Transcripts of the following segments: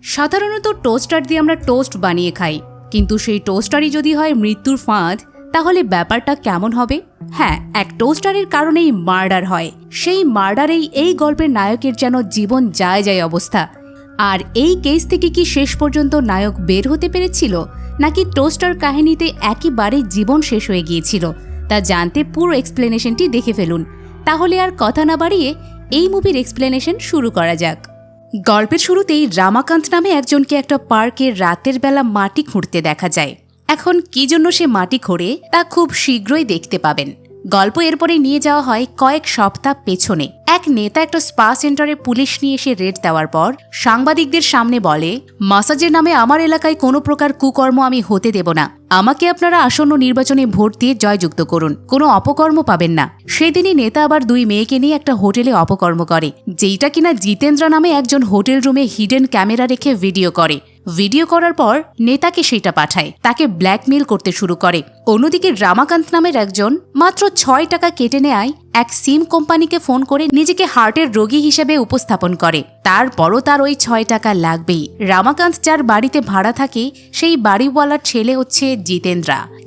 সাধারণত টোস্টার দিয়ে আমরা টোস্ট বানিয়ে খাই, কিন্তু সেই টোস্টারই যদি হয় মৃত্যুর ফাঁদ, তাহলে ব্যাপারটা কেমন হবে? হ্যাঁ, এক টোস্টারের কারণেই মার্ডার হয়। সেই মার্ডারেই এই গল্পের নায়কের যেন জীবন যায় যায় অবস্থা। আর এই কেস থেকে কি শেষ পর্যন্ত নায়ক বের হতে পেরেছিল, নাকি টোস্টার কাহিনীতে একেবারে জীবন শেষ হয়ে গিয়েছিল, তা জানতে পুরো এক্সপ্লেনেশনটি দেখে ফেলুন। তাহলে আর কথা না বাড়িয়ে এই মুভির এক্সপ্লেনেশন শুরু করা যাক। গল্পের শুরুতেই রামাকান্ত নামে একজনকে একটা পার্কে রাতের বেলা মাটি খুঁড়তে দেখা যায়। এখন কি জন্য সে মাটি খোঁড়ে তা খুব শীঘ্রই দেখতে পাবেন। গল্প এরপরে নিয়ে যাওয়া হয় কয়েক সপ্তাহ পেছনে। এক নেতা একটা স্পা সেন্টারে পুলিশ নিয়ে এসে রেড দেওয়ার পর সাংবাদিকদের সামনে বলে, মাসাজের নামে আমার এলাকায় কোনো প্রকার কুকর্ম আমি হতে দেব না। আমাকে আপনারা আসন্ন নির্বাচনে ভোট দিয়ে জয়যুক্ত করুন, কোনো অপকর্ম পাবেন না। সেদিনই নেতা আবার দুই মেয়েকে নিয়ে একটা হোটেলে অপকর্ম করে, যেইটা কিনা জিতেন্দ্র নামে একজন হোটেল রুমে হিডেন ক্যামেরা রেখে ভিডিও করে। ভিডিও করার পর নেতাকে সেটা পাঠায়, তাকে ব্ল্যাকমেইল করতে শুরু করে। অন্যদিকে রামাকান্ত নামের একজন মাত্র 6 টাকা কেটে নেয় এক সিম কোম্পানিকে ফোন করে নিজেকে হার্টের রোগী হিসেবে উপস্থাপন করে। তারপরও তার ওই 6 টাকা লাগবেই। রামাকান্ত যার বাড়িতে ভাড়া থাকে সেই বাড়িওয়ালার ছেলে হচ্ছে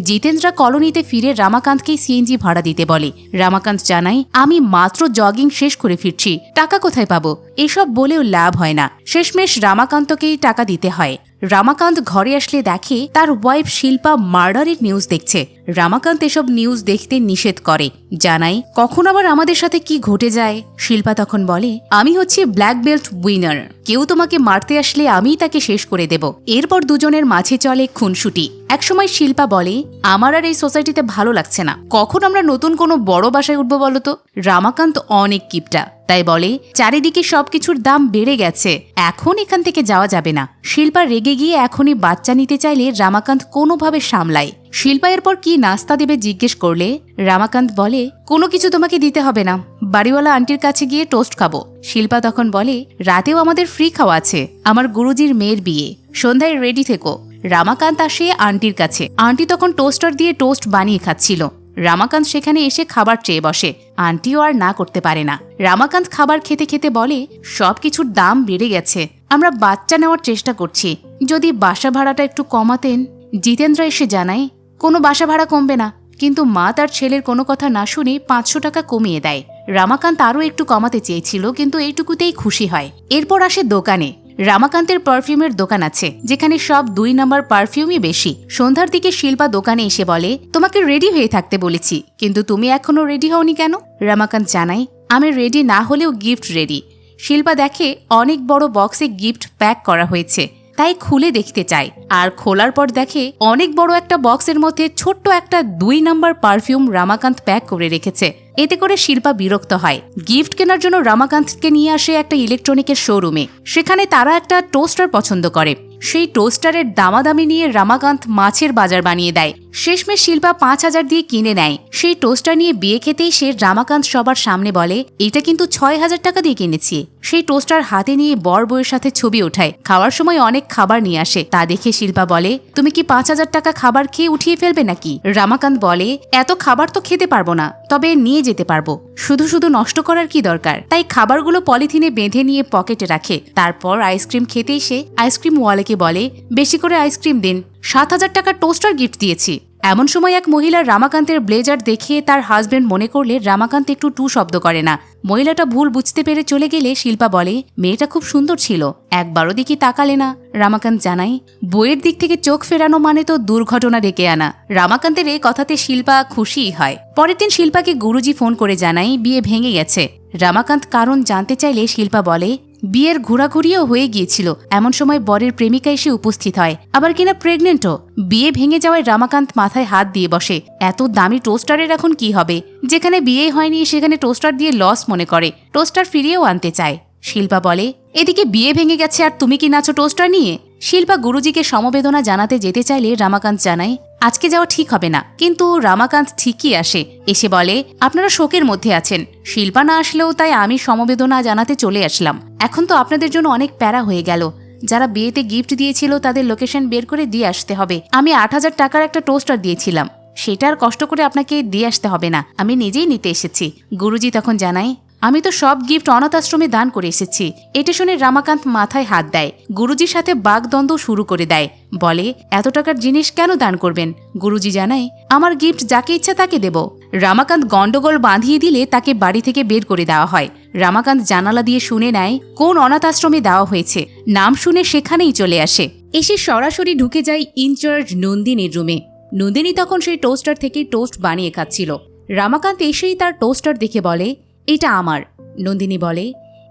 জিতেন্দ্রা কলোনিতে ফিরে রামাকান্তকে সিএনজি ভাড়া দিতে বলে। রামাকান্ত জানায়, আমি মাত্র জগিং শেষ করে ফিরছি, টাকা কোথায় পাবো? এসব বলেও লাভ হয় না। শেষমেশ রামাকান্তকেই টাকা দিতে হয়। রামাকান্ত ঘরে আসলে দেখে তার ওয়াইফ শিল্পা মার্ডারের নিউজ দেখছে। রামাকান্ত এসব নিউজ দেখতে নিষেধ করে, জানায় কখন আবার আমাদের সাথে কি ঘটে যায়। শিল্পা তখন বলে, আমি হচ্ছি ব্ল্যাক বেল্ট উইনার, কেউ তোমাকে মারতে আসলে আমিই তাকে শেষ করে দেব। এরপর দুজনের মাঝে চলে খুনসুটি। একসময় শিল্পা বলে, আমার আর এই সোসাইটিতে ভালো লাগছে না, কখন আমরা নতুন কোনো বড় বাসায় উঠবো বলতো? রামাকান্ত অনেক কিপটা, তাই বলে, চারিদিকে সবকিছুর দাম বেড়ে গেছে, এখন এখান থেকে যাওয়া যাবে না। শিল্পা রেগে গিয়ে এখনই বাচ্চা নিতে চাইলে রামাকান্ত কোনোভাবে সামলায়। শিল্পা এরপর কি নাস্তা দেবে জিজ্ঞেস করলে রামাকান্ত বলে, কোনো কিছু তোমাকে দিতে হবে না, বাড়িওয়ালা আন্টির কাছে গিয়ে টোস্ট খাবো। শিল্পা তখন বলে, রাতেও আমাদের ফ্রি খাওয়া আছে, আমার গুরুজির মেয়ের বিয়ে, সন্ধ্যায় রেডি থেকো। রামাকান্ত আসে আন্টির কাছে। আন্টি তখন টোস্টার দিয়ে টোস্ট বানিয়ে খাচ্ছিল। রামাকান্ত সেখানে এসে খাবার চেয়ে বসে। আন্টিও আর না করতে পারে না। রামাকান্ত খাবার খেতে খেতে বলে, সবকিছুর দাম বেড়ে গেছে, আমরা বাচ্চা নেওয়ার চেষ্টা করছি, যদি বাসা ভাড়াটা একটু কমাতেন। জিতেন্দ্র এসে জানায়, কোনো বাসা ভাড়া কমবে না, কিন্তু মা তার ছেলের কোনো কথা না শুনে 500 টাকা কমিয়ে দেয়। রামাকান্ত আরও একটু কমাতে চেয়েছিল, কিন্তু এইটুকুতেই খুশি হয়। এরপর আসে দোকানে। রামাকান্তের পারফিউমের দোকান আছে, যেখানে সব 2 নম্বর পারফিউমই বেশি। সন্ধ্যার দিকে শিল্পা দোকানে এসে বলে, তোমাকে রেডি হয়ে থাকতে বলেছি, কিন্তু তুমি এখনো রেডি হওনি কেন? রামাকান্ত জানায়, আমি রেডি না হলেও গিফট রেডি। শিল্পা দেখে অনেক বড় বক্সে গিফট প্যাক করা হয়েছে, তাই খুলে দেখতে চায়। আর খোলার পর দেখে অনেক বড় একটা বক্সের মধ্যে ছোট্ট একটা 2 নম্বর পারফিউম রামাকান্ত প্যাক করে রেখেছে। এতে করে শিল্পা বিরক্ত হয়। গিফট কেনার জন্য রামাকান্তকে নিয়ে আসে একটা ইলেকট্রনিকের শোরুমে। সেখানে তারা একটা টোস্টার পছন্দ করে। সেই টোস্টারের দামাদামি নিয়ে রামাকান্ত মাছের বাজার বানিয়ে দেয়। শেষমেশ শিল্পা 5000 দিয়ে কিনে নেয়। সেই টোস্টার নিয়ে বিয়ে খেতেই সে রামাকান্ত সবার সামনে বলে, এটা কিন্তু 6000 টাকা দিয়ে কিনেছি। সেই টোস্টার হাতে নিয়ে বর বউয়ের সাথে ছবি ওঠায়। খাওয়ার সময় অনেক খাবার নিয়ে আসে, তা দেখে শিল্পা বলে, তুমি কি 5000 টাকা খাবার খেয়ে উঠিয়ে ফেলবে নাকি? রামাকান্ত বলে, এত খাবার তো খেতে পারবো না, তবে নিয়ে যেতে পারবো, শুধু শুধু নষ্ট করার কি দরকার? তাই খাবারগুলো পলিথিনে বেঁধে নিয়ে পকেটে রাখে। তারপর আইসক্রিম খেতেই সে আইসক্রিম ওয়ালাকে বলে, বেশি করে আইসক্রিম দিন, 7000 টাকার টোস্টার গিফট দিয়েছি। এমন সময় এক মহিলা রামাকান্তের ব্লেজার দেখে তার হাজবেন্ড মনে করলে রামাকান্ত একটু টু শব্দ করে না। মহিলাটা ভুল বুঝতে পেরে চলে গেলে শিল্পা বলে, মেয়েটা খুব সুন্দর ছিল, একবারও দিকে তাকালে না। রামাকান্ত জানায়, বইয়ের দিক থেকে চোখ ফেরানো মানে তো দুর্ঘটনা ডেকে আনা। রামাকান্তের এই কথাতে শিল্পা খুশিই হয়। পরের দিন শিল্পাকে গুরুজি ফোন করে জানায় বিয়ে ভেঙে গেছে। রামাকান্ত কারণ জানতে চাইলে শিল্পা বলে, বিয়ের ঘোরাঘুরিও হয়ে গিয়েছিল, এমন সময় বরের প্রেমিকা এসে উপস্থিত হয়, আবার কিনা প্রেগনেন্টও। বিয়ে ভেঙে যাওয়ায় রামাকান্ত মাথায় হাত দিয়ে বসে। এত দামি টোস্টারের এখন কি হবে? যেখানে বিয়ে হয়নি সেখানে টোস্টার দিয়ে লস মনে করে, টোস্টার ফিরিয়েও আনতে চায়। শিল্পা বলে, এদিকে বিয়ে ভেঙে গেছে আর তুমি কি নাচো টোস্টার নিয়ে? শিল্পা গুরুজিকে সমবেদনা জানাতে যেতে চাইলে রামাকান্ত জানায়, আজকে যাওয়া ঠিক হবে না। কিন্তু রামাকান্ত ঠিকই আসে। এসে বলে, আপনারা শোকের মধ্যে আছেন, শিল্পা না আসলেও তাই আমি সমবেদনা জানাতে চলে আসলাম। এখন তো আপনাদের জন্য অনেক প্যারা হয়ে গেল, যারা বিয়েতে গিফট দিয়েছিল তাদের লোকেশন বের করে দিয়ে আসতে হবে। আমি 8000 টাকার একটা টোস্টার দিয়েছিলাম, সেটা আর কষ্ট করে আপনাকে দিয়ে আসতে হবে না, আমি নিজেই নিতে এসেছি। গুরুজি তখন জানায়, আমি তো সব গিফট অনাথ আশ্রমে দান করে এসেছি। এটা শুনে রামাকান্ত মাথায় হাত দেয়। গুরুজির সাথে বাগদ্বন্দ্ব শুরু করে দেয়, বলে এত টাকার জিনিস কেন দান করবেন? গুরুজি জানায়, আমার গিফট যাকে ইচ্ছা তাকে দেব। রামাকান্ত গন্ডগোল বাঁধিয়ে দিলে তাকে বাড়ি থেকে বের করে দেওয়া হয়। রামাকান্ত জানালা দিয়ে শুনে নেয় কোন অনাথ আশ্রমে দেওয়া হয়েছে। নাম শুনে সেখানেই চলে আসে। এসে সরাসরি ঢুকে যায় ইনচার্জ নন্দিনীর রুমে। নন্দিনী তখন সেই টোস্টার থেকে টোস্ট বানিয়ে খাচ্ছিল। রামাকান্ত এসেই তার টোস্টার দেখে বলে, এটা আমার। নন্দিনী বলে,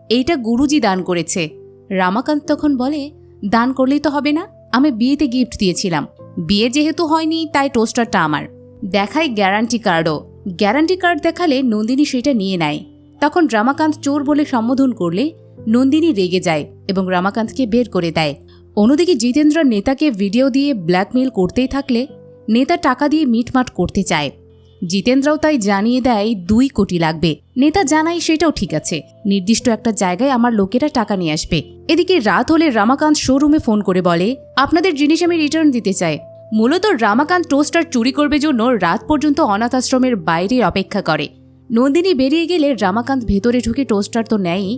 এইটা গুরুজি দান করেছে। রামাকান্ত তখন বলে, দান করলেই তো হবে না, আমি বিয়েতে গিফট দিয়েছিলাম। বিয়ে যেহেতু হয়নি তাই টোস্টারটা আমার। দেখায় গ্যারান্টি কার্ডও। গ্যারান্টি কার্ড দেখালে নন্দিনী সেটা নিয়ে নেয়। তখন রামাকান্ত চোর বলে সম্বোধন করলে নন্দিনী রেগে যায় এবং রামাকান্তকে বের করে দেয়। অন্যদিকে জিতেন্দ্র নেতাকে ভিডিও দিয়ে ব্ল্যাকমেইল করতেই থাকলে নেতা টাকা দিয়ে মিটমাট করতে চায়। জিতেন্দ্রও তাই জানিয়ে দেয় 2 কোটি লাগবে। নেতা জানায় সেটাও ঠিক আছে, নির্দিষ্ট একটা জায়গায় আমার লোকেরা টাকা নিয়ে আসবে। এদিকে রাত হলে রামাকান্ত শোরুমে ফোন করে বলে, আপনাদের জিনিস আমি রিটার্ন দিতে চাই। মূলত রামাকান্ত টোস্টার চুরি করবে জন্য রাত পর্যন্ত অনাথ আশ্রমের বাইরে অপেক্ষা করে। নন্দিনী বেরিয়ে গেলে রামাকান্ত ভেতরে ঢুকে টোস্টার তো নেয়ই,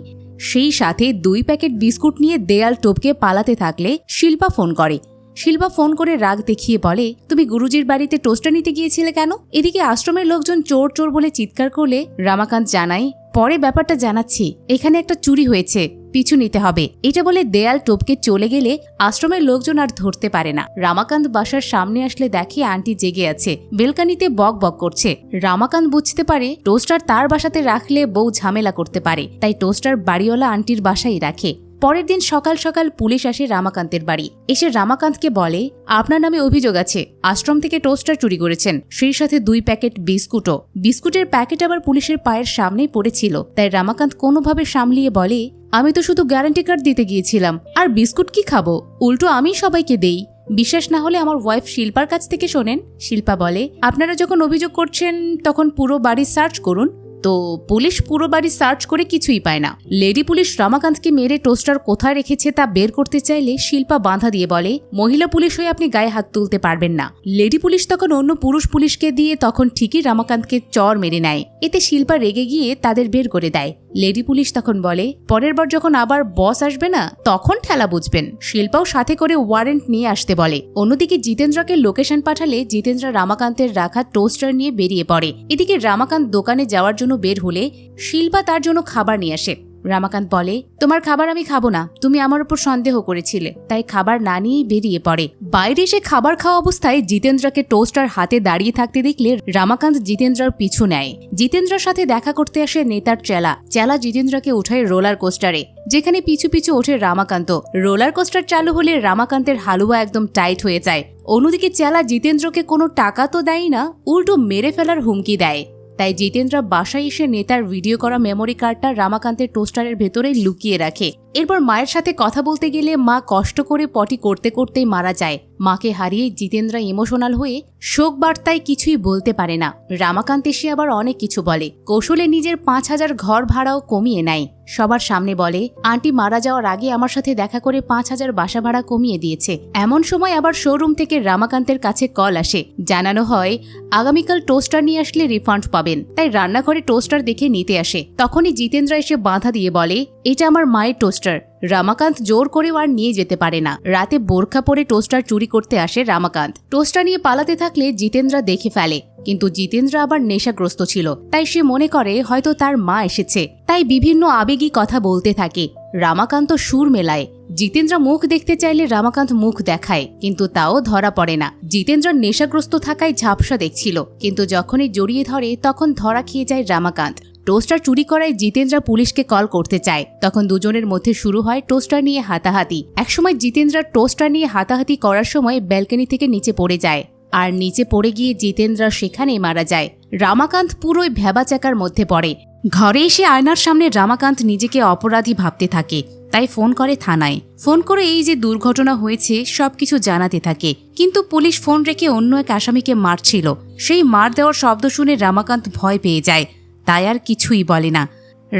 সেই সাথে 2 প্যাকেট বিস্কুট নিয়ে দেয়াল টপকে পালাতে থাকলে শিল্পা ফোন করে। শিল্পা ফোন করে রাগ দেখিয়ে বলে, তুমি গুরুজির বাড়িতে টোস্টার নিতে গিয়েছিলে কেন? এদিকে আশ্রমের লোকজন চোর চোর বলে চিৎকার করলে রামাকান্ত জানায়, পরে ব্যাপারটা জানাচ্ছি, এখানে একটা চুরি হয়েছে, পিছু নিতে হবে। এটা বলে দেয়াল টপকে চলে গেলে আশ্রমের লোকজন আর ধরতে পারে না। রামাকান্ত বাসার সামনে আসলে দেখে আন্টি জেগে আছে, বেলকানিতে বক বক করছে। রামাকান্ত বুঝতে পারে টোস্টার তার বাসাতে রাখলে বউ ঝামেলা করতে পারে, তাই টোস্টার বাড়িওয়ালা আন্টির বাসায় রাখে। পরের দিন সকাল সকাল পুলিশ আসে রামাকান্তের বাড়ি। এসে রামাকান্তকে বলে, আপনার নামে অভিযোগ আছে, আশ্রম থেকে টোস্টার চুরি করেছেন, সেই সাথে 2 প্যাকেট বিস্কুটও। বিস্কুটের প্যাকেট আবার পুলিশের পায়ের সামনেই পড়েছিল। তাই রামাকান্ত কোনোভাবে সামলিয়ে বলে, আমি তো শুধু গ্যারান্টি কার্ড দিতে গিয়েছিলাম, আর বিস্কুট কি খাবো, উল্টো আমি সবাইকে দেই। বিশ্বাস না হলে আমার ওয়াইফ শিল্পার কাছ থেকে শোনেন। শিল্পা বলে, আপনারা যখন অভিযোগ করছেন তখন পুরো বাড়ি সার্চ করুন। তো পুলিশ পুরো বাড়ি সার্চ করে কিছুই পায় না। লেডি পুলিশ রামাকান্তকে মেরে টোস্টার কোথায় রেখেছে তা বের করতে চাইলে শিল্পা বাধা দিয়ে বলে, মহিলা পুলিশ হয়ে আপনি গায়ে হাত তুলতে পারবেন না। লেডি পুলিশ তখন অন্য পুরুষ পুলিশকে দিয়ে তখন ঠিকই রামাকান্তকে চর মেরে নেয়। এতে শিল্পা রেগে গিয়ে তাদের বের করে দেয়। লেডি পুলিশ তখন বলে, পরের বার যখন আবার বস আসবে না তখন ঠেলা বুঝবেন। শিল্পাও সাথে করে ওয়ারেন্ট নিয়ে আসতে বলে। অন্যদিকে জিতেন্দ্রকে লোকেশন পাঠালে জিতেন্দ্র রামাকান্তের রাখা টোস্টার নিয়ে বেরিয়ে পড়ে। এদিকে রামাকান্ত দোকানে যাওয়ার জন্য বের হলে শিল্পা তার জন্য খাবার নিয়ে আসে। রামাকান্ত বলে, তোমার খাবার আমি খাবো না, তুমি আমার উপর সন্দেহ করেছিলে, তাই খাবার না নিয়েই বেরিয়ে পড়ে। বাইরে এসে খাবার খাওয়া অবস্থায় জিতেন্দ্রকে টোস্টার হাতে দাঁড়িয়ে থাকতে দেখলে রামাকান্ত জিতেন্দ্রর পিছু নেয়। জিতেন্দ্রর সাথে দেখা করতে আসে নেতার চেলা জিতেন্দ্রকে উঠায় রোলার কোস্টারে, যেখানে পিছু পিছু ওঠে রামাকান্ত। রোলার কোস্টার চালু হলে রামাকান্তের হালুয়া একদম টাইট হয়ে যায়। অন্যদিকে চেলা জিতেন্দ্রকে কোনো টাকা তো দেয় না, উল্টো মেরে ফেলার হুমকি দেয়। তাই জিতেন্দ্র বাসায় এসে নেতার ভিডিও করা মেমোরি কার্ডটা রামাকান্তের টোস্টারের ভেতরে লুকিয়ে রাখে। এরপর মায়ের সাথে কথা বলতে গেলে মা কষ্ট করে পটি করতে করতেই মারা যায়। মাকে হারিয়ে জিতেন্দ্র ইমোশনাল হয়ে শোক বার্তায় কিছুই বলতে পারে না। রামাকান্ত এসে আবার অনেক কিছু বলে, কৌশলে নিজের 5000 ঘর ভাড়াও কমিয়ে নেয়। সবার সামনে বলে, আন্টি মারা যাওয়ার আগে আমার সাথে দেখা করে 5000 বাসা ভাড়া কমিয়ে দিয়েছে। এমন সময় আবার শোরুম থেকে রামাকান্তের কাছে কল আসে, জানানো হয় আগামীকাল টোস্টার নিয়ে আসলে রিফান্ড পাবেন। তাই রান্নাঘরে টোস্টার দেখে নিতে আসে। তখনই জিতেন্দ্র এসে বাধা দিয়ে বলে, এটা আমার মায়ের টোস্টার, রামাকান্ত জোর করেও আর নিয়ে যেতে পারে না। রাতে বোরখা পরে টোস্টার চুরি করতে আসে রামাকান্ত। টোস্টার নিয়ে পালাতে থাকলে জিতেন্দ্র দেখে ফেলে, কিন্তু জিতেন্দ্র আবার নেশাগ্রস্ত ছিল, তাই সে মনে করে হয়তো তার মা এসেছে, তাই বিভিন্ন আবেগী কথা বলতে থাকে। রামাকান্ত সুর মেলায়। জিতেন্দ্র মুখ দেখতে চাইলে রামাকান্ত মুখ দেখায়, কিন্তু তাও ধরা পড়ে না। জিতেন্দ্র নেশাগ্রস্ত থাকায় ঝাপসা দেখছিল, কিন্তু যখনই জড়িয়ে ধরে তখন ধরা খেয়ে যায় রামাকান্ত। টোস্টার চুরি করায় জিতেন্দ্র পুলিশকে কল করতে চায়। তখন দুজনের মধ্যে শুরু হয় টোস্টার নিয়ে হাতাহাতি। একসময় জিতেন্দ্র টোস্টার নিয়ে হাতাহাতি করার সময় ব্যালকনি থেকে নিচে পড়ে যায়, আর নিচে পড়ে গিয়ে জিতেন্দ্র সেখানেই মারা যায়। রামাকান্ত পুরোই ভ্যাবাচাকার মধ্যে পড়ে। ঘরে এসে আয়নার সামনে রামাকান্ত নিজেকে অপরাধী ভাবতে থাকে, তাই ফোন করে থানায়। ফোন করে এই যে দুর্ঘটনা হয়েছে সবকিছু জানাতে থাকে, কিন্তু পুলিশ ফোন রেখে অন্য এক আসামিকে মারছিল। সেই মার দেওয়ার শব্দ শুনে রামাকান্ত ভয় পেয়ে যায়, তাই আর কিছুই বলে না।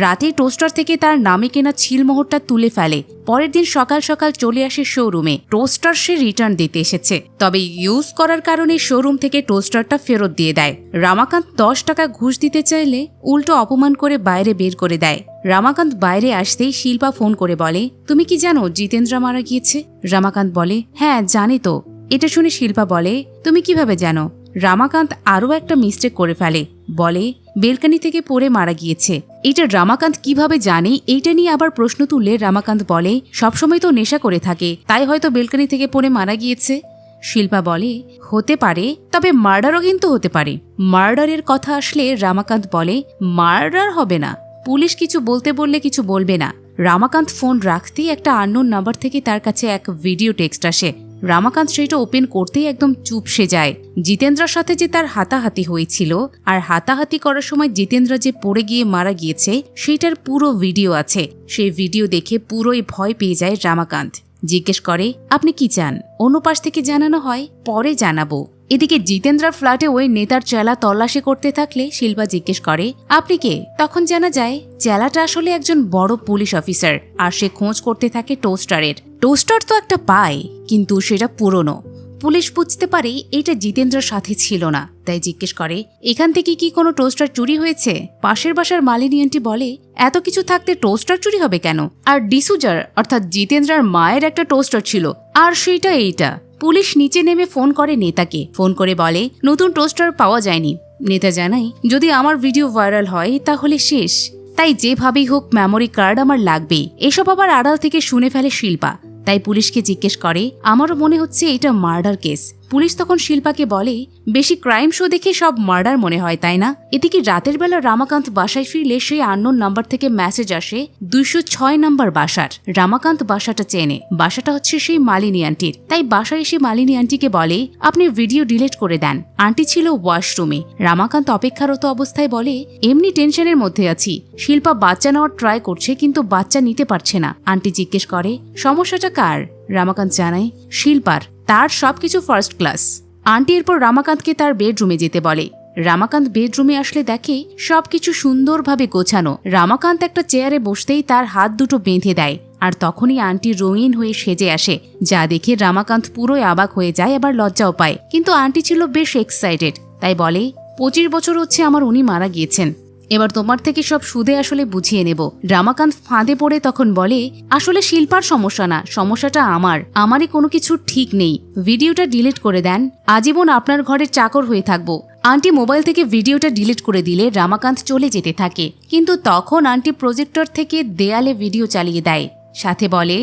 রাতে টোস্টার থেকে তার নামে কেনা ছিলমোহরটা তুলে ফেলে। পরের দিন সকাল সকাল চলে আসে শোরুমে। টোস্টার সে রিটার্ন দিতে এসেছে, তবে ইউজ করার কারণে শোরুম থেকে টোস্টারটা ফেরত দিয়ে দেয়। রামাকান্ত 10 টাকা ঘুষ দিতে চাইলে উল্টো অপমান করে বাইরে বের করে দেয়। রামাকান্ত বাইরে আসতেই শিল্পা ফোন করে বলে, তুমি কি জানো জিতেন্দ্র মারা গিয়েছে? রামাকান্ত বলে, হ্যাঁ জানি তো। এটা শুনে শিল্পা বলে, তুমি কিভাবে জানো? রামাকান্ত আরও একটা মিস্টেক করে ফেলে, বলে বেলকানি থেকে পড়ে মারা গিয়েছে। এটা রামাকান্ত কিভাবে জানে এইটা নিয়ে আবার প্রশ্ন তুললে রামাকান্ত বলে, সবসময় তো নেশা করে থাকে, তাই হয়তো বেলকানি থেকে পড়ে মারা গিয়েছে। শিল্পা বলে, হতে পারে, তবে মার্ডারও কিন্তু হতে পারে। মার্ডারের কথা আসলে রামাকান্ত বলে, মার্ডার হবে না, পুলিশ কিছু বলতে বললে কিছু বলবে না। রামাকান্ত ফোন রাখতেই একটা আননোন নাম্বার থেকে তার কাছে এক ভিডিও টেক্সট আসে। রামাকান্ত সেটা ওপেন করতেই একদম চুপসে যায়। জিতেন্দ্রার সাথে যে তার হাতাহাতি হয়েছিল আর হাতাহাতি করার সময় জিতেন্দ্রা যে পড়ে গিয়ে মারা গিয়েছে সেটার পুরো ভিডিও আছে। সেই ভিডিও দেখে পুরোই ভয় পেয়ে যায় রামাকান্ত। জিজ্ঞেস করে, আপনি কি চান? অন্য পাশ থেকে জানানো হয়, পরে জানাবো। এদিকে জিতেন্দ্রার ফ্ল্যাটে ওই নেতার চেলা তল্লাশি করতে থাকলে শিল্পা জিজ্ঞেস করে, আপনি কে? তখন জানা যায় চেলাটা আসলে একজন বড় পুলিশ অফিসার, আর সে খোঁজ করতে থাকে টোস্টারের। টোস্টার তো একটা পায়, কিন্তু সেটা পুরনো। পুলিশ বুঝতে পারে এটা জিতেন্দ্রার সাথে ছিল না, তাই জিজ্ঞেস করে, এখান থেকে কি কোনো টোস্টার চুরি হয়েছে? পাশের বাসার মালিনী আন্টি বলে, এত কিছু থাকতে টোস্টার চুরি হবে কেন? আর ডিসুজার অর্থাৎ জিতেন্দ্রার মায়ের একটা টোস্টার ছিল, আর সেইটা এইটা। পুলিশ নিচে নেমে ফোন করে নেতাকে, ফোন করে বলে নতুন টোস্টার পাওয়া যায়নি। নেতা জানায়, যদি আমার ভিডিও ভাইরাল হয় তাহলে শেষ, তাই যেভাবেই হোক মেমোরি কার্ড আমার লাগবে। এসব আবার আড়াল থেকে শুনে ফেলে শিল্পা, তাই পুলিশকে জিজ্ঞেস করে, আমারও মনে হচ্ছে এটা মার্ডার কেস। পুলিশ তখন শিল্পাকে বলে, বেশি ক্রাইম শো দেখে সব মার্ডার মনে হয়, তাই না? এদিকে রাতের বেলা রামাকান্ত বাসায় ফিরলে সেই আননোন নাম্বার থেকে মেসেজ আসে 206 নাম্বার বাসার। রামাকান্ত বাসাটা চেনে, বাসাটা হচ্ছে সেই মালিনী আন্টির। তাই বাসায় এসে মালিনী আন্টিকে বলে, আপনি ভিডিও ডিলিট করে দেন। আন্টি ছিল ওয়াশরুমে। রামাকান্ত অপেক্ষারত অবস্থায় বলে, এমনি টেনশনের মধ্যে আছি। শিল্পা বাচ্চা নেওয়ার ট্রাই করছে, কিন্তু বাচ্চা নিতে পারছে না। আন্টি জিজ্ঞেস করে, সমস্যাটা কার? রামাকান্ত জানায়, শিল্পার, তার সবকিছু ফার্স্ট ক্লাস। আন্টি এরপর রামাকান্তকে তার বেডরুমে যেতে বলে। রামাকান্ত বেডরুমে আসলে দেখে সবকিছু সুন্দরভাবে গোছানো। রামাকান্ত একটা চেয়ারে বসতেই তার হাত দুটো বেঁধে দেয়, আর তখনই আন্টি রঙিন হয়ে সেজে আসে, যা দেখে রামাকান্ত পুরোই অবাক হয়ে যায়, আবার লজ্জাও পায়। কিন্তু আন্টি ছিল বেশ এক্সাইটেড, তাই বলে, 25 বছর হচ্ছে আমার উনি মারা গিয়েছেন, এবার তোমার থেকে সব সুদে আসলে বুঝিয়ে নেব। রামাকান্ত ফাঁদে পড়ে তখন বলে, আসলে শিল্পার সমস্যা না, সমস্যাটা আমারই কোনো কিছু ঠিক নেই। ভিডিওটা ডিলিট করে দেন, আজীবন আপনার ঘরের চাকর হয়ে থাকবো। আন্টি মোবাইল থেকে ভিডিওটা ডিলিট করে দিলে রামাকান্ত চলে যেতে থাকে, কিন্তু তখন আন্টি প্রজেক্টর থেকে দেয়ালে ভিডিও চালিয়ে দেয়, সাথে বলে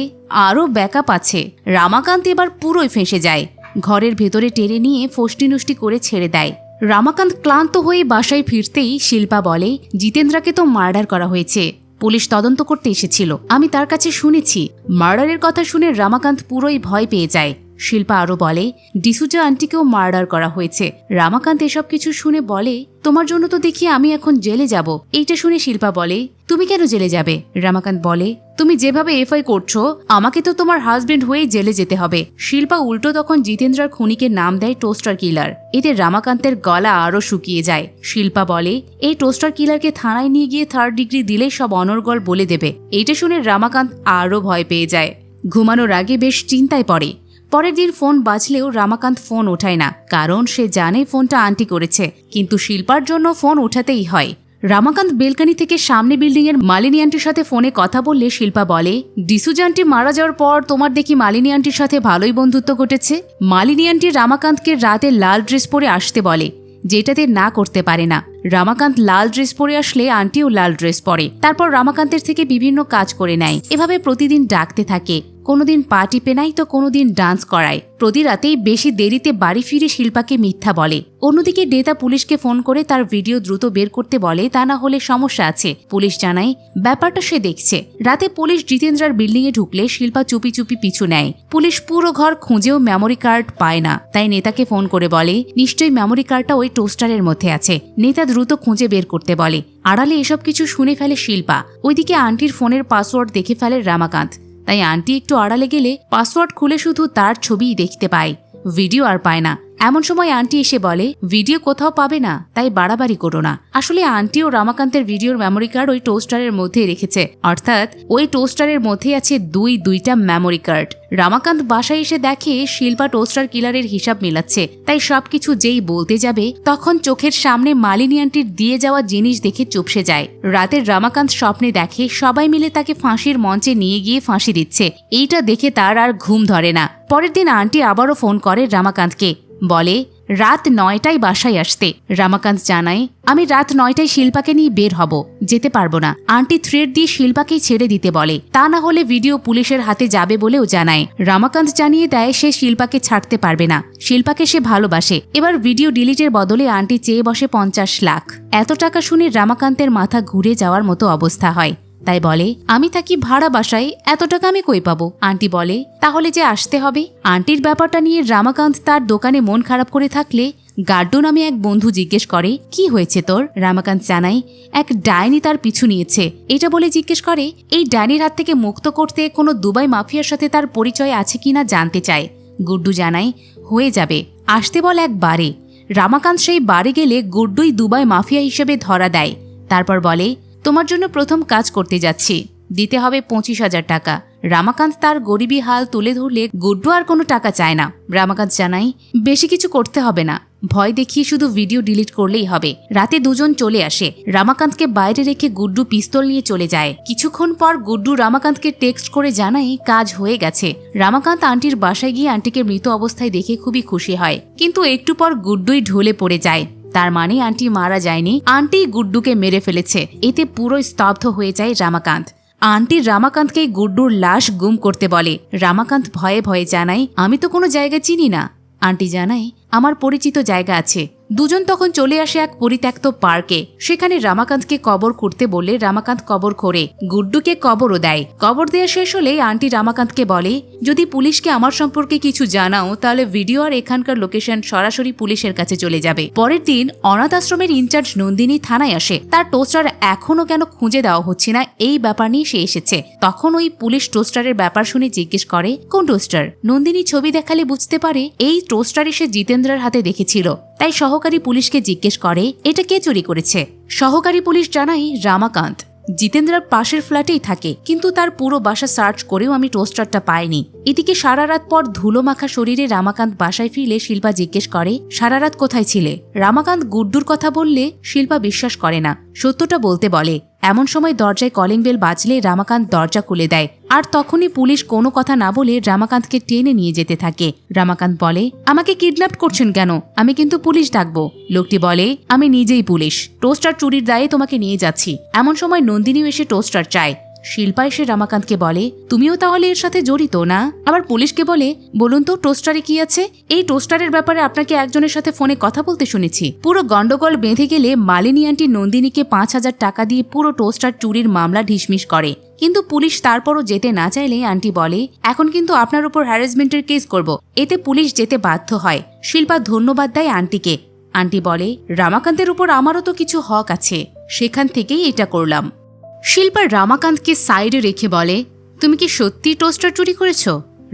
আরও ব্যাকআপ আছে। রামাকান্ত এবার পুরোই ফেঁসে যায়, ঘরের ভেতরে টেনে নিয়ে ফষ্টি নষ্টি করে ছেড়ে দেয়। রামাকান্ত ক্লান্ত হয়ে বাসায় ফিরতেই শিল্পা বলে, জিতেন্দ্রাকে তো মার্ডার করা হয়েছে, পুলিশ তদন্ত করতে এসেছিল, আমি তার কাছে শুনেছি। মার্ডারের কথা শুনে রামাকান্ত পুরোই ভয় পেয়ে যায়। শিল্পা আরও বলে, ডিসুজা আন্টিকেও মার্ডার করা হয়েছে। রামাকান্ত এসব কিছু শুনে বলে, তোমার জন্য তো দেখি আমি এখন জেলে যাব। এইটা শুনে শিল্পা বলে, তুমি কেন জেলে যাবে? রামাকান্ত বলে, তুমি যেভাবে এফআই করছো, আমাকে তো তোমার হাজবেন্ড হয়ে জেলে যেতে হবে। শিল্পা উল্টো তখন জিতেন্দ্রার খুনিকে নাম দেয় টোস্টার কিলার। এতে রামাকান্তের গলা আরও শুকিয়ে যায়। শিল্পা বলে, এই টোস্টার কিলারকে থানায় নিয়ে গিয়ে 3rd ডিগ্রি দিলেই সব অনর্গল বলে দেবে। এইটা শুনে রামাকান্ত আরও ভয় পেয়ে যায়। ঘুমানোর আগে বেশ চিন্তায় পড়ে। পরের দিন ফোন বাজলেও রামাকান্ত ফোন ওঠায় না, কারণ সে জানে ফোনটা আন্টি করেছে, কিন্তু শিল্পার জন্য ফোন ওঠাতেই হয়। রামাকান্ত বেলকানি থেকে সামনে বিল্ডিং এর মালিনী আন্টির সাথে ফোনে কথা বললে শিল্পা বলে, ডিসুজা আন্টি মারা যাওয়ার পর তোমার দেখি মালিনী আন্টির সাথে ভালোই বন্ধুত্ব ঘটেছে। মালিনী আন্টি রামাকান্তকে রাতে লাল ড্রেস পরে আসতে বলে, যেটাতে না করতে পারে না। রামাকান্ত লাল ড্রেস পরে আসলে আন্টিও লাল ড্রেস পরে, তারপর রামাকান্তের থেকে বিভিন্ন কাজ করে নেয়। এভাবে প্রতিদিন ডাকতে থাকে, কোনোদিন পা টিপে নেয় তো কোনোদিন ডান্স করায়। প্রতি রাতেই বেশি দেরিতে বাড়ি ফিরে শিল্পাকে মিথ্যা বলে। অন্যদিকে নেতা পুলিশকে ফোন করে তার ভিডিও দ্রুত বের করতে বলে, তা না হলে সমস্যা আছে। পুলিশ জানায় ব্যাপারটা সে দেখছে। রাতে পুলিশ জিতেন্দ্রার বিল্ডিং এ ঢুকলে শিল্পা চুপি চুপি পিছু নেয়। পুলিশ পুরো ঘর খুঁজেও মেমোরি কার্ড পায় না, তাই নেতাকে ফোন করে বলে, নিশ্চয়ই মেমোরি কার্ডটা ওই টোস্টারের মধ্যে আছে। নেতা দ্রুত খুঁজে বের করতে বলে। আড়ালে এসব কিছু শুনে ফেলে শিল্পা। ওইদিকে আন্টির ফোনের পাসওয়ার্ড দেখে ফেলে রামাকান্ত, তাই আন্টি একটু আড়ালে গেলে পাসওয়ার্ড খুলে শুধু তার ছবিই দেখতে পায়, ভিডিও আর পায় না। এমন সময় আন্টি এসে বলে ভিডিও কোথাও পাবে না, তাই বাড়াবাড়ি করো না। আসলে আন্টি ও রামাকান্তের ভিডিওর মেমোরি কার্ড ওই টোস্টারের মধ্যে রেখেছে, অর্থাৎ ওই টোস্টারের মধ্যে আছে দুইটা মেমোরি কার্ড। রামাকান্ত বাসায় এসে দেখে শিল্পা টোস্টার কিলারের হিসাব মেলাচ্ছে, তাই সবকিছু যেই বলতে যাবে তখন চোখের সামনে মালিনী আন্টির দিয়ে যাওয়া জিনিস দেখে চুপসে যায়। রাতের রামাকান্ত স্বপ্নে দেখে সবাই মিলে তাকে ফাঁসির মঞ্চে নিয়ে গিয়ে ফাঁসি দিচ্ছে। এইটা দেখে তার আর ঘুম ধরে না। পরের দিন আন্টি আবারও ফোন করে রামাকান্তকে, বলে রাত 9টায় বাসায় আসতে। রামাকান্ত জানায় আমি রাত 9টায় শিল্পাকে নিয়ে বের হব, যেতে পারবো না। আন্টি থ্রেড দিয়ে শিল্পাকেই ছেড়ে দিতে বলে, তা না হলে ভিডিও পুলিশের হাতে যাবে বলেও জানায়। রামাকান্ত জানিয়ে দেয় সে শিল্পাকে ছাড়তে পারবে না, শিল্পাকে সে ভালোবাসে। এবার ভিডিও ডিলিটের বদলে আন্টি চেয়ে বসে 50 লাখ। এত টাকা শুনে রামাকান্তের মাথা ঘুরে যাওয়ার মতো অবস্থা হয়, তাই বলে আমি থাকি ভাড়া বাসায়, এত টাকা আমি কই পাবো? আন্টি বলে তাহলে যে আসতে হবে। আন্টির ব্যাপারটা নিয়ে রামাকান্ত তার দোকানে মন খারাপ করে থাকলে গাড্ডু নামে এক বন্ধু জিজ্ঞেস করে কি হয়েছে তোর? রামাকান্ত জানায় এক ডাইনি তার পিছু নিয়েছে। এটা বলে জিজ্ঞেস করে এই ডাইনির হাত থেকে মুক্ত করতে কোনো দুবাই মাফিয়ার সাথে তার পরিচয় আছে কিনা জানতে চায়। গুড্ডু জানায় হয়ে যাবে, আসতে বল এক বারে। রামাকান্ত সেই বারে গেলে গুড্ডুই দুবাই মাফিয়া হিসেবে ধরা দেয়। তারপর বলে তোমার জন্য প্রথম কাজ করতে যাচ্ছি, দিতে হবে 25,000 টাকা। রামাকান্ত তার গরিবী হাল তুলে ধরলে গুড্ডু আর কোনো টাকা চায় না। রামাকান্ত জানায় বেশি কিছু করতে হবে না, ভয় দেখিয়ে শুধু ভিডিও ডিলিট করলেই হবে। রাতে দুজন চলে আসে। রামাকান্তকে বাইরে রেখে গুড্ডু পিস্তল নিয়ে চলে যায়। কিছুক্ষণ পর গুড্ডু রামাকান্তকে টেক্সট করে জানায় কাজ হয়ে গেছে। রামাকান্ত আন্টির বাসায় গিয়ে আন্টিকে মৃত অবস্থায় দেখে খুবই খুশি হয়, কিন্তু একটু পর গুড্ডুই ঢলে পড়ে যায়। তার মানে আন্টি মারা যায়নি, আন্টি গুড্ডুকে মেরে ফেলেছে। এতে পুরো স্তব্ধ হয়ে যায় রামাকান্ত। আন্টি রামাকান্তকে গুড্ডুর লাশ গুম করতে বলে। রামাকান্ত ভয়ে ভয়ে জানায় আমি তো কোনো জায়গা চিনি না। আন্টি জানায় আমার পরিচিত জায়গা আছে। দুজন তখন চলে আসে এক পরিত্যক্ত পার্কে। সেখানে রামাকান্তকে কবর করতে বলে রামাকান্ত কবর খোঁড়ে, গুড্ডুকে কবরও দেয়। কবর দেওয়া শেষ হলে আন্টি রামাকান্তকে বলে যদি পুলিশকে আমার সম্পর্কে কিছু জানাও তাহলে ভিডিও আর এখানকার লোকেশন সরাসরি পুলিশের কাছে চলে যাবে। পরের দিন অনাথ আশ্রমের ইনচার্জ নন্দিনী থানায় আসে। তার টোস্টার এখনো কেন খুঁজে দেওয়া হচ্ছে না এই ব্যাপার নিয়ে সে এসেছে। তখন ওই পুলিশ টোস্টারের ব্যাপার শুনে জিজ্ঞেস করে কোন টোস্টার? নন্দিনী ছবি দেখালে বুঝতে পারে এই টোস্টারই সে জিতেন্দ্রের হাতে দেখেছিল। তাই সহকারী পুলিশকে জিজ্ঞেস করে এটা কে চুরি করেছে। সহকারী পুলিশ জানায় রামাকান্ত। জিতেন্দ্রার পাশের ফ্ল্যাটেই থাকে, কিন্তু তার পুরো বাসা সার্চ করেও আমি টোস্টারটা পাইনি। এদিকে সারা রাত পর ধুলো মাখা শরীরে রামাকান্ত বাসায় ফিরলে শিল্পা জিজ্ঞেস করে সারা রাত কোথায় ছিলে? রামাকান্ত গুড্ডুর কথা বললে শিল্পা বিশ্বাস করে না, সত্যটা বলতে বলে। এমন সময় দরজায় কলিং বেল বাজলে রামাকান্ত দরজা খুলে দেয়। আর তখনই পুলিশ কোনো কথা না বলে রামাকান্তকে টেনে নিয়ে যেতে থাকে। রামাকান্ত বলে আমাকে কিডন্যাপ করছেন কেন? আমি কিন্তু পুলিশ ডাকবো। লোকটি বলে আমি নিজেই পুলিশ, টোস্টার চুরির দায়ে তোমাকে নিয়ে যাচ্ছি। এমন সময় নন্দিনীও এসে টোস্টার চায়। শিল্পা এসে রামাকান্তকে বলে তুমিও তাহলে এর সাথে জড়িত না? আবার পুলিশকে বলে বলুন তো টোস্টারে কি আছে? এই টোস্টারের ব্যাপারে আপনাকে একজনের সাথে ফোনে কথা বলতে শুনেছি। পুরো গন্ডগোল বেঁধে গেলে মালিনী আন্টি নন্দিনীকে 5,000 টাকা দিয়ে পুরো টোস্টার চুরির মামলা ঢিসমিস করে। কিন্তু পুলিশ তারপরও যেতে না চাইলে আন্টি বলে এখন কিন্তু আপনার উপর হ্যারাসমেন্টের কেস করব। এতে পুলিশ যেতে বাধ্য হয়। শিল্পা ধন্যবাদ দেয় আন্টিকে। আন্টি বলে রামাকান্তের উপর আমারও তো কিছু হক আছে, সেখান থেকেই এটা করলাম। শিল্পা রামাকান্তকে সাইডে রেখে বলে তুমি কি সত্যি টোস্টার চুরি করেছ?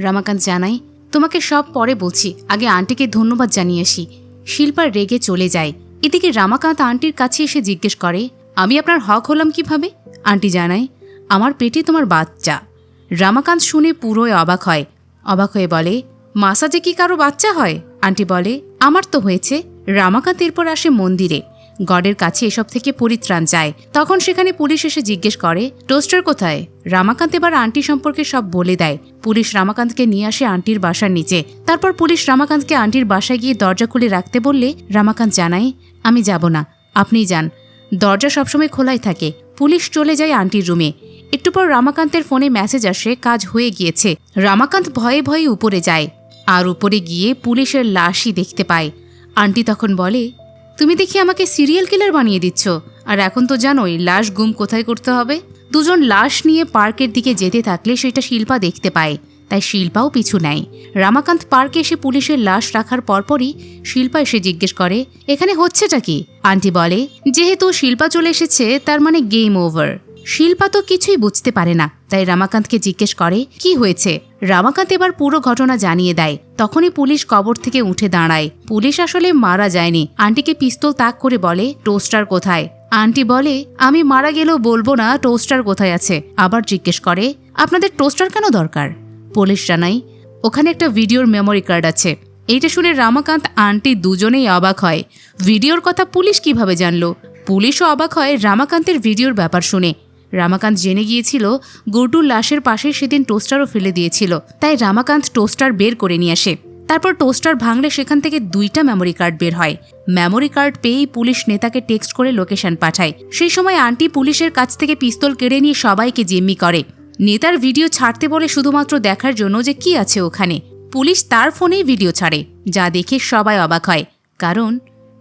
রামাকান্ত জানায় তোমাকে সব পরে বলছি, আগে আন্টিকে ধন্যবাদ জানিয়ে আসি। শিল্পা রেগে চলে যায়। এদিকে রামাকান্ত আন্টির কাছে এসে জিজ্ঞেস করে আমি আপনার হক হলাম কিভাবে? আন্টি জানায় আমার পেটে তোমার বাচ্চা। রামাকান্ত শুনে পুরোই অবাক হয়ে বলে মাসাজে কি কারো বাচ্চা হয়? আন্টি বলে আমার তো হয়েছে। রামাকান্ত এরপর আসে মন্দিরে। গডের কাছে এসব থেকে পরিত্রাণ চায়। তখন সেখানে পুলিশ এসে জিজ্ঞেস করে টোস্টার কোথায়? রামাকান্ত এবার আন্টি সম্পর্কে সব বলে দেয়। পুলিশ রামাকান্তকে নিয়ে আসে আন্টির বাসার নিচে। তারপর পুলিশ রামাকান্তকে আন্টির বাসায় গিয়ে দরজা খুলে রাখতে বললে রামাকান্ত জানায় আমি যাব না, আপনিই যান, দরজা সবসময় খোলাই থাকে। পুলিশ চলে যায় আন্টির রুমে। একটু পর রামাকান্তের ফোনে মেসেজ আসে কাজ হয়ে গিয়েছে। রামাকান্ত ভয়ে ভয়ে উপরে যায়, আর উপরে গিয়ে পুলিশের লাশই দেখতে পায়। আন্টি তখন বলে তুমি দেখি আমাকে সিরিয়াল কিলার বানিয়ে দিচ্ছ, আর এখন তো জানোই লাশ গুম কোথায় করতে হবে। দুজন লাশ নিয়ে পার্কের দিকে যেতে থাকলে সেটা শিল্পা দেখতে পায়, তাই শিল্পাও পিছু নেয়। রামাকান্ত পার্কে এসে পুলিশের লাশ রাখার পরপরই শিল্পা এসে জিজ্ঞেস করে এখানে হচ্ছেটা কি? আন্টি বলে যেহেতু শিল্পা চলে এসেছে তার মানে গেম ওভার। শিল্পা তো কিছুই বুঝতে পারে না, তাই রমাকান্তকে জিজ্ঞেস করে কি হয়েছে। রমাকান্ত এবার পুরো ঘটনা জানিয়ে দেয়। তখনই পুলিশ কবর থেকে উঠে দাঁড়ায়। পুলিশ আসলে মারা যায়নি। আন্টিকে পিস্তল তাক করে বলে টোস্টার কোথায়। আন্টি বলে আমি মারা গেলেও বলবো না টোস্টার কোথায় আছে। আবার জিজ্ঞেস করে আপনাদের টোস্টার কেন দরকার। পুলিশ জানায় ওখানে একটা ভিডিওর মেমোরি কার্ড আছে। এইটা শুনে রমাকান্ত আন্টি দুজনেই অবাক হয়। ভিডিওর কথা পুলিশ কিভাবে জানলো। পুলিশও অবাক হয় রমাকান্তের ভিডিওর ব্যাপার শুনে। রমাকান্ত জেনে গিয়েছিল গুড্ডুর লাশের পাশে সেদিন টোস্টারও ফেলে দিয়েছিল, তাই রমাকান্ত টোস্টার বের করে নিয়ে আসে। তারপর টোস্টার ভাঙলে সেখান থেকে 2টা মেমোরি কার্ড বের হয়। মেমোরি কার্ড পেয়েই পুলিশ নেতাকে টেক্সট করে লোকেশন পাঠায়। সেই সময় আন্টি পুলিশের কাছ থেকে পিস্তল কেড়ে নিয়ে সবাইকে জিম্মি করে। নেতার ভিডিও ছাড়তে বলে শুধুমাত্র দেখার জন্য যে কি আছে ওখানে। পুলিশ তার ফোনেই ভিডিও ছাড়ে, যা দেখে সবাই অবাক হয়, কারণ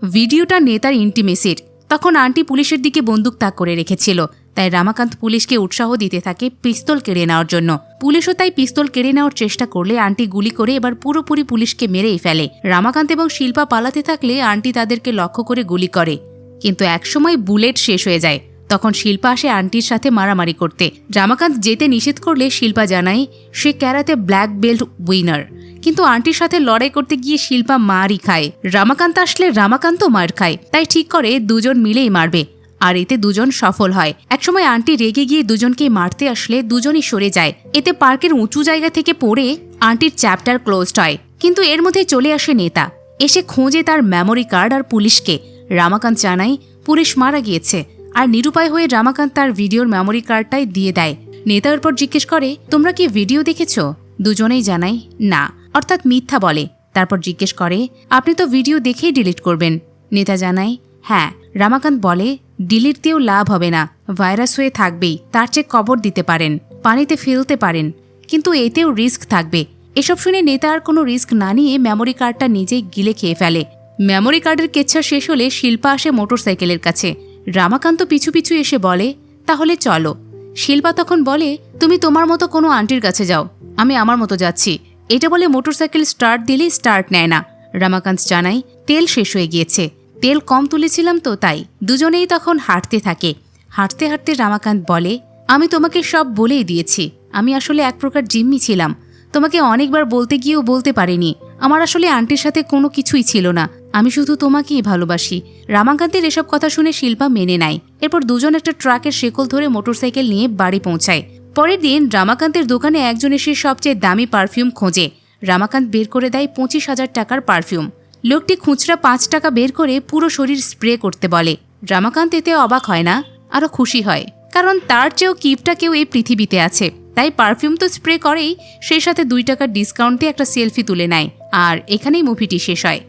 ভিডিওটা নেতার ইন্টিমেসির। তখন আন্টি পুলিশের দিকে বন্দুক তাক করে রেখেছিল, তাই রমাকান্ত পুলিশকে উৎসাহ দিতে থাকে পিস্তল কেড়ে নেওয়ার জন্য। পুলিশও তাই পিস্তল কেড়ে নেওয়ার চেষ্টা করলে আন্টি গুলি করে এবার পুরোপুরি পুলিশকে মেরেই ফেলে। রমাকান্ত এবং শিল্পা পালাতে থাকলে আন্টি তাদেরকে লক্ষ্য করে গুলি করে, কিন্তু একসময় বুলেট শেষ হয়ে যায়। তখন শিল্পা আসে আন্টির সাথে মারামারি করতে। রমাকান্ত যেতে নিষেধ করলে শিল্পা জানায় সে ক্যারাতে ব্ল্যাক বেল্ট উইনার, কিন্তু আন্টির সাথে লড়াই করতে গিয়ে শিল্পা মারই খায়। রমাকান্ত আসলে রমাকান্তও মার খায়, তাই ঠিক করে দুজন মিলেই মারবে, আর এতে দুজন সফল হয়। একসময় আন্টি রেগে গিয়ে দুজনকে মারতে আসলে দুজনই সরে যায়। এতে পার্কের উঁচু জায়গা থেকে পড়ে আন্টির চ্যাপ্টার ক্লোজড হয়। কিন্তু এর মধ্যে চলে আসে নেতা, এসে খোঁজে তার মেমোরি কার্ড আর পুলিশকে। রমাকান্ত জানায় পুলিশ মারা গিয়েছে, আর নিরুপায় হয়ে রমাকান্ত তার ভিডিওর মেমোরি কার্ডটাই দিয়ে দেয়। নেতা এরপর জিজ্ঞেস করে তোমরা কি ভিডিও দেখেছ। দুজনেই জানায় না, অর্থাৎ মিথ্যা বলে। তারপর জিজ্ঞেস করে আপনি তো ভিডিও দেখেই ডিলিট করবেন। নেতা জানায় হ্যাঁ। রমাকান্ত বলে ডিলিট দিয়েও লাভ হবে না, ভাইরাস হয়ে থাকবেই, তার চেয়ে কবর দিতে পারেন, পানিতে ফেলতে পারেন, কিন্তু এতেও রিস্ক থাকবে। এসব শুনে নেতা আর কোনো রিস্ক না নিয়ে মেমোরি কার্ডটা নিজেই গিলে খেয়ে ফেলে। মেমোরি কার্ডের কেচ্ছা শেষ হলে শিল্পা আসে মোটরসাইকেলের কাছে। রমাকান্ত পিছু পিছু এসে বলে তাহলে চলো। শিল্পা তখন বলে তুমি তোমার মতো কোনো আন্টির কাছে যাও, আমি আমার মতো যাচ্ছি। এটা বলে মোটরসাইকেল স্টার্ট দিলে স্টার্ট নেয় না। রমাকান্ত জানায় তেল শেষ হয়ে গিয়েছে, তেল কম তুলেছিলাম তো তাই। দুজনেই তখন হাঁটতে থাকে। হাঁটতে হাঁটতে রমাকান্ত বলে আমি তোমাকে সব বলেই দিয়েছি, আমি আসলে এক প্রকার জিম্মি ছিলাম। তোমাকে অনেকবার বলতে গিয়েও বলতে পারিনি। আমার আসলে আন্টির সাথে কোনো কিছুই ছিল না, আমি শুধু তোমাকেই ভালোবাসি। রমাকান্তের এসব কথা শুনে শিল্পা মেনে নেয়। এরপর দুজন একটা ট্রাকের শেকল ধরে মোটরসাইকেল নিয়ে বাড়ি পৌঁছায়। পরের দিন রমাকান্তের দোকানে একজন এসে সবচেয়ে দামি পারফিউম খোঁজে। রমাকান্ত বের করে দেয় 25,000 টাকার পারফিউম। লোকটি খুচরা 5 টাকা বের করে পুরো শরীর স্প্রে করতে বলে। রমাকান্ত এতে অবাক হয় না, আরো খুশি হয়, কারণ তার চেয়েও কিপটা কেউ এই পৃথিবীতে আছে। তাই পারফিউম তো স্প্রে করেই, সেই সাথে 2 টাকার ডিসকাউন্টে একটা সেলফি তুলে নেয়। আর এখানেই মুভিটি শেষ হয়।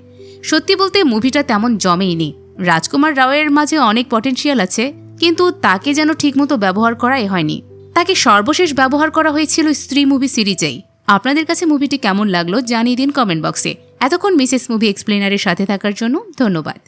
সত্যি বলতে মুভিটা তেমন জমেইনি। রাজকুমার রাওয়ের মাঝে অনেক পটেনশিয়াল আছে, কিন্তু তাকে যেন ঠিকমতো ব্যবহার করাই হয়নি। তাকে সর্বশেষ ব্যবহার করা হয়েছিল স্ত্রী মুভি সিরিজেই। আপনাদের কাছে মুভিটি কেমন লাগলো জানিয়ে দিন কমেন্ট বক্সে। এতক্ষণ মিসেস মুভি এক্সপ্লেনারের সাথে থাকার জন্য ধন্যবাদ।